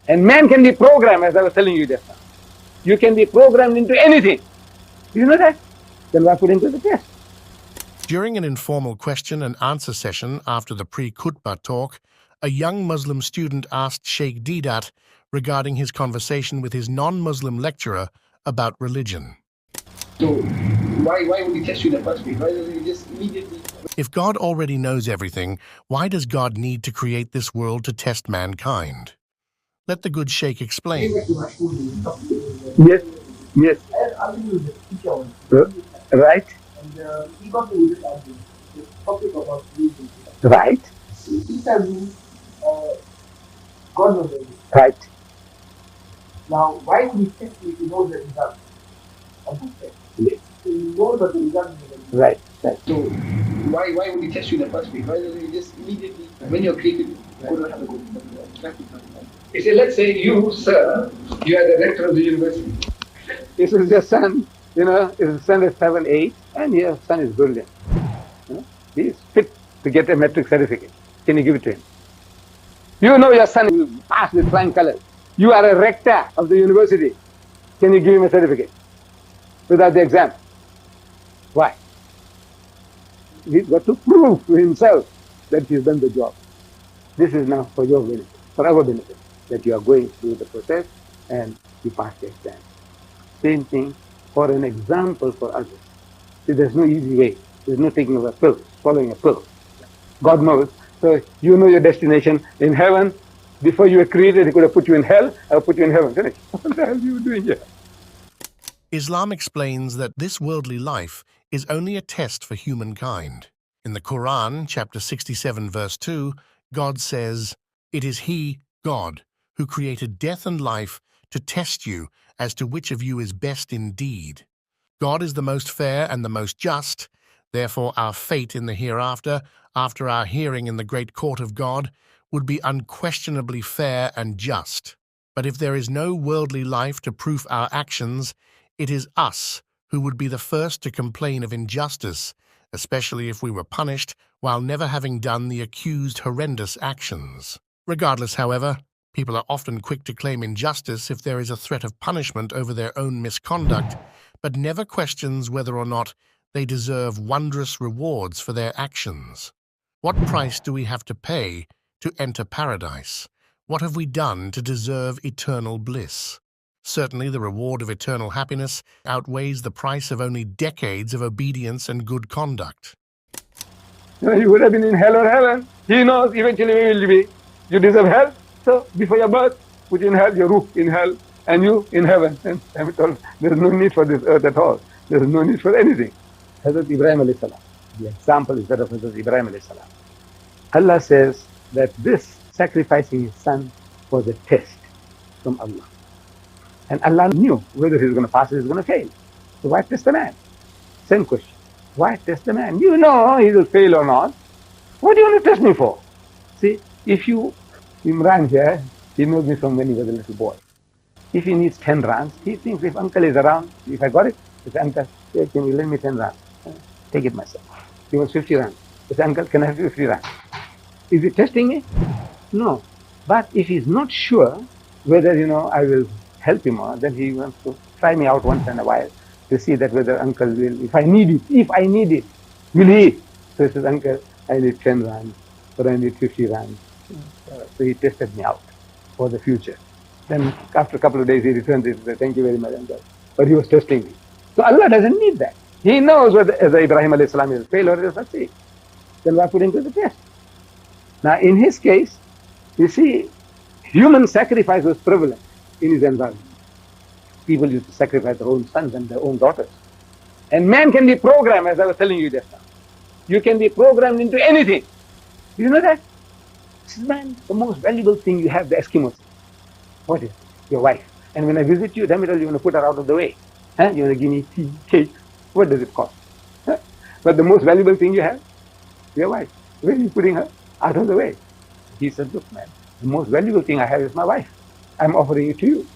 And man can be programmed, as I was telling you just now. You can be programmed into anything. Do you know that? Then why put into the test? During an informal question and answer session after the pre-khutbah talk, a young Muslim student asked Sheikh Deedat regarding his conversation with his non-Muslim lecturer about religion. So why would he test you in the first place? Why doesn't he just immediately... If God already knows everything, why does God need to create this world to test mankind? Let the good Sheikh explain. Yes, yes. Right. Right. Right. Now, why would he test you if he knows the result? Yes. So he knows that the result is going to be Right. Right. So why would he test you in the first place? Why doesn't he just immediately, when you're created, go to have a good He said, let's say you, sir, you are the rector of the university. This is your son, his son is 7, 8, and your son is brilliant. He is fit to get a metric certificate. Can you give it to him? You know your son will pass with flying colors. You are a rector of the university. Can you give him a certificate without the exam? Why? He's got to prove to himself that he's done the job. This is now for your benefit, for our benefit, that you are going through the process and you pass the exam. Same thing for an example for others. See, there's no easy way. There's no taking of a pill, swallowing a pill. God knows. So you know your destination in heaven. Before you were created, He could have put you in hell or put you in heaven. Finish. What the hell are you doing here? Islam explains that this worldly life is only a test for humankind. In the Quran, chapter 67, verse 2, God says, "It is He, God, who created death and life to test you as to which of you is best indeed. God is the most fair and the most just. Therefore, our fate in the hereafter, after our hearing in the great court of God, would be unquestionably fair and just. But if there is no worldly life to proof our actions, it is us who would be the first to complain of injustice, especially if we were punished while never having done the accused horrendous actions." Regardless, however, people are often quick to claim injustice if there is a threat of punishment over their own misconduct, but never questions whether or not they deserve wondrous rewards for their actions. What price do we have to pay to enter paradise? What have we done to deserve eternal bliss? Certainly the reward of eternal happiness outweighs the price of only decades of obedience and good conduct. You would have been in hell or heaven. He knows eventually where you will be. You deserve hell. So before your birth, put you in hell, your ruh in hell, and you in heaven. And there's no need for this earth at all. There's no need for anything. Hazrat Ibrahim alayhi salam. The example is that of Hazrat Ibrahim alayhi salam. Allah says that this sacrificing his son was a test from Allah. And Allah knew whether he was going to pass or he was going to fail. So why test the man? Same question. Why test the man? You know he will fail or not. What do you want to test me for? See, if Imran here, he knows me from when he was a little boy. If he needs 10 rands, he thinks if uncle is around, if I got it, he says, uncle, hey, can you lend me 10 rands? Take it myself. He wants 50 rands. He says, uncle, can I have 50 rands? Is he testing me? No. But if he's not sure whether, I will help him or then he wants to try me out once in a while to see that whether uncle will, if I need it, will he? So he says, uncle, I need 10 rands or I need 50 rands. So he tested me out for the future. Then after a couple of days he returns it and says, thank you very much, uncle. But he was testing me. So Allah doesn't need that. He knows whether Ibrahim alayhi salam is fail or is succeed. Then why put him to the test? Now in his case, you see, human sacrifice was prevalent in his environment. People used to sacrifice their own sons and their own daughters. And man can be programmed, as I was telling you just now. You can be programmed into anything. Do you know that? This is, man, the most valuable thing you have, the Eskimos. What is it? Your wife. And when I visit you, damn it all, you want to put her out of the way. You want to give me tea, cake. What does it cost? But the most valuable thing you have, your wife. Where are you putting her? Out of the way. He said, look, man, the most valuable thing I have is my wife. I'm offering it to you.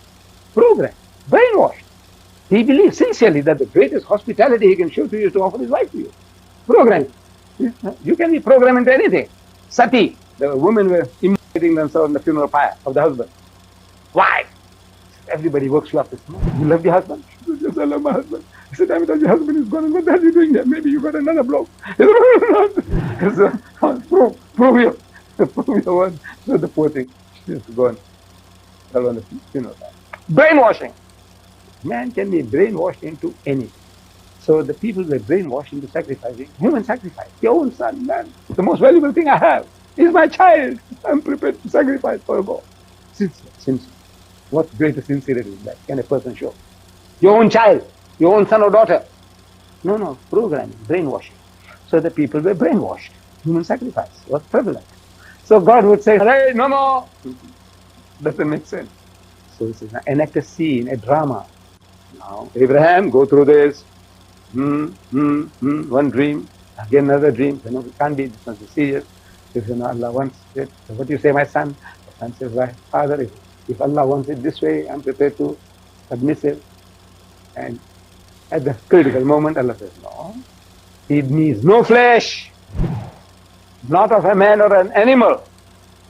Programmed, brainwashed. He believes sincerely that the greatest hospitality he can show to you is to offer his wife to you. Programmed. You can be programmed into anything. Sati, the women were immolating themselves in the funeral pyre of the husband. Why? Everybody works you up this morning. You love your husband? Yes, I love my husband. He said, damn it, your husband is gone. What the hell are you doing there? Maybe you got another bloke. He said, prove your word. So the poor thing, she's gone. Tell on the that. Brainwashing. Man can be brainwashed into anything. So the people were brainwashed into sacrificing human sacrifice. Your own son, man. The most valuable thing I have is my child. I'm prepared to sacrifice for God. Sincere. What greater sincerity is that can a person show? Your own child, your own son or daughter. No, programming, brainwashing. So the people were brainwashed. Human sacrifice was prevalent. So God would say, hey, no. Doesn't make sense. So this is enact a scene, a drama. Now, Abraham, go through this. One dream, again another dream. It can't be, this must be serious. If Allah wants it, so what do you say, my son? The son says, right, Father, if Allah wants it this way, I'm prepared to submissive. And at the critical moment, Allah says, no. He needs no flesh, not of a man or an animal.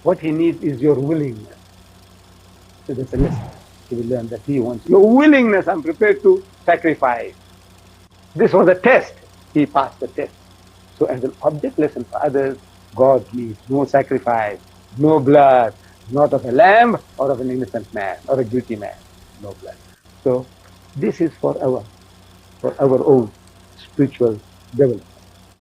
What he needs is your willingness. So there's a lesson. He will learn that he wants your willingness. I'm prepared to sacrifice. This was a test. He passed the test. So as an object lesson for others, God needs no sacrifice, no blood, not of a lamb or of an innocent man or a guilty man, no blood. So this is for our own spiritual development.